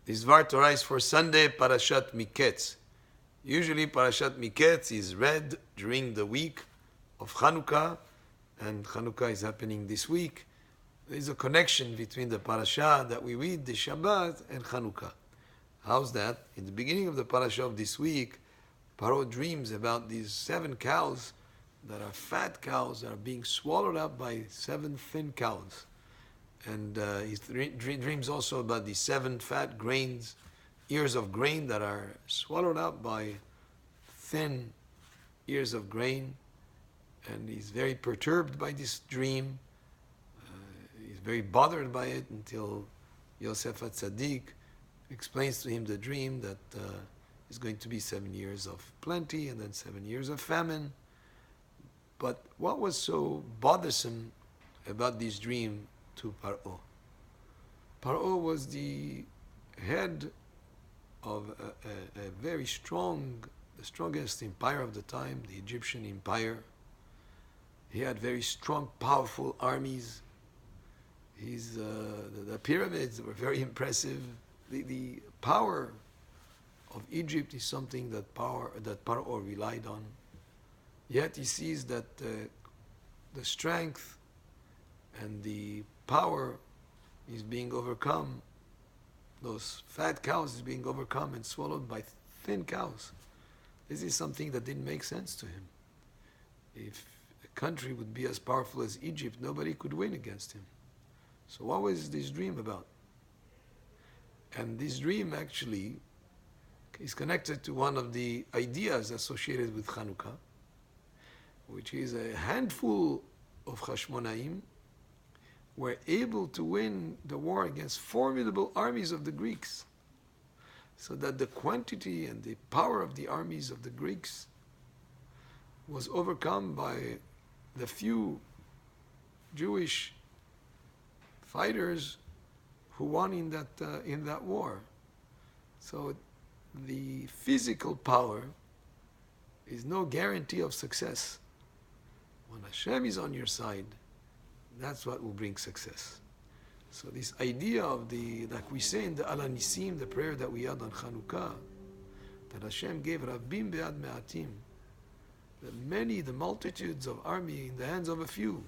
This Dvar Torah is for Sunday, Parashat Miketz. Usually Parashat Miketz is read during the week of Chanukah, and Chanukah is happening this week. There is a connection between the Parashat that we read, the Shabbat, and Chanukah. How's that? In the beginning of the Parashat of this week, Paro dreams about these 7 cows that are fat cows that are being swallowed up by 7 thin cows. And he dreams also about the 7 fat grains, ears of grain that are swallowed up by thin ears of grain. And he's very perturbed by this dream. He's very bothered by it until Yosef HaTzadik explains to him the dream that it's going to be 7 years of plenty and then 7 years of famine. But what was so bothersome about this dream to Paro? Paro was the head of a very strong, the strongest empire of the time, the Egyptian empire. He had very strong, powerful armies. The pyramids were very impressive. The power of Egypt is something that Paro relied on. Yet he sees that the strength and the power is being overcome. Those fat cows is being overcome and swallowed by thin cows. This is something that didn't make sense to him. If a country would be as powerful as Egypt, nobody could win against him. So what was this dream about? And this dream actually is connected to one of the ideas associated with Chanukah, which is a handful of Hashmonaim were able to win the war against formidable armies of the Greeks, so that the quantity and the power of the armies of the Greeks was overcome by the few Jewish fighters who won in that war. So the physical power is no guarantee of success. When Hashem is on your side, that's what will bring success. So this idea of like we say in the Ala Nisim, the prayer that we had on Chanukah, that Hashem gave Rabbim be'ad me'atim, the multitudes of army in the hands of a few.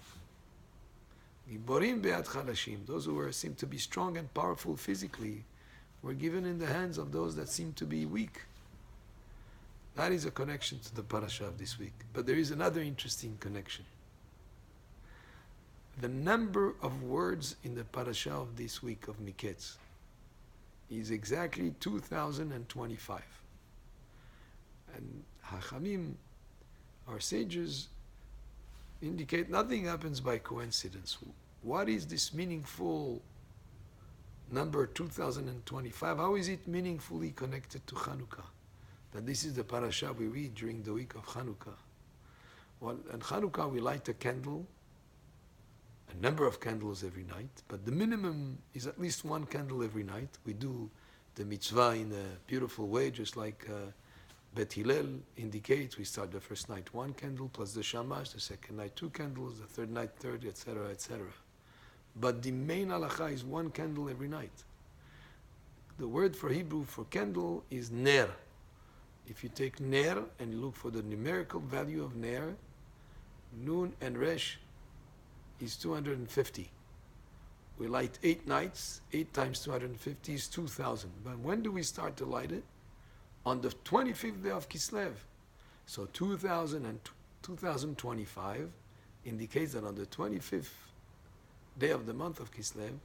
Giborim be'ad chalashim, those who seem to be strong and powerful physically, were given in the hands of those that seem to be weak. That is a connection to the parasha of this week. But there is another interesting connection. The number of words in the parasha of this week of Miketz is exactly 2025. And Hachamim, our sages, indicate nothing happens by coincidence. What is this meaningful number 2025? How is it meaningfully connected to Chanukah? That this is the parasha we read during the week of Chanukah. Well, in Chanukah we light a candle, a number of candles every night, but the minimum is at least 1 candle every night. We do the mitzvah in a beautiful way, just like Bet Hillel indicates. We start the first night 1 candle plus the shamash, the second night 2 candles, the third night 30, etc., etc. But the main halacha is 1 candle every night. The word for Hebrew for candle is ner. If you take ner and you look for the numerical value of ner, nun and resh is 250. We light 8 nights, 8 times 250 is 2,000. But when do we start to light it? On the 25th day of Kislev. So 2000 and 2025 indicates that on the 25th day of the month of Kislev,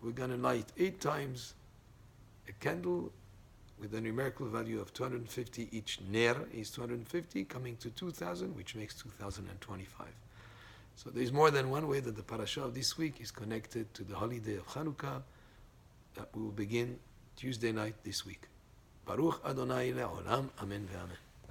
we're going to light 8 times a candle with a numerical value of 250. Each ner is 250, coming to 2,000, which makes 2025. So there's more than one way that the parasha of this week is connected to the holiday of Chanukah that we will begin Tuesday night this week. Baruch Adonai le'olam, amen ve'amen.